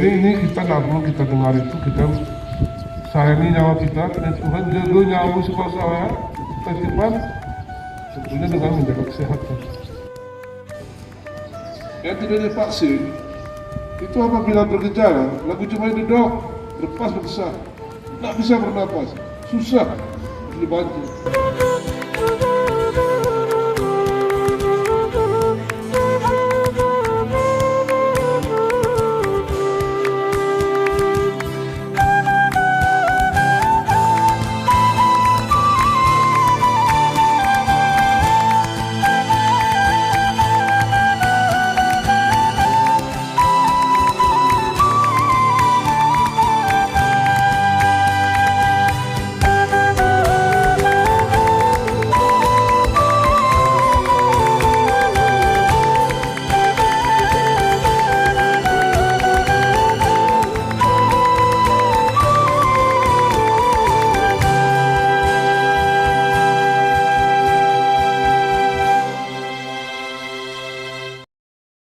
Jadi ini kita nggak perlu kita dengar itu, kita sayangi nyawa kita, dan Tuhan jaga nyawa supaya saya titipan sebetulnya dengan menjaga kesehatan. Yang tidak divaksin itu apabila bergejala, lagu cuma ini dok, lepas berkesan, nggak bisa bernapas, susah dibantu.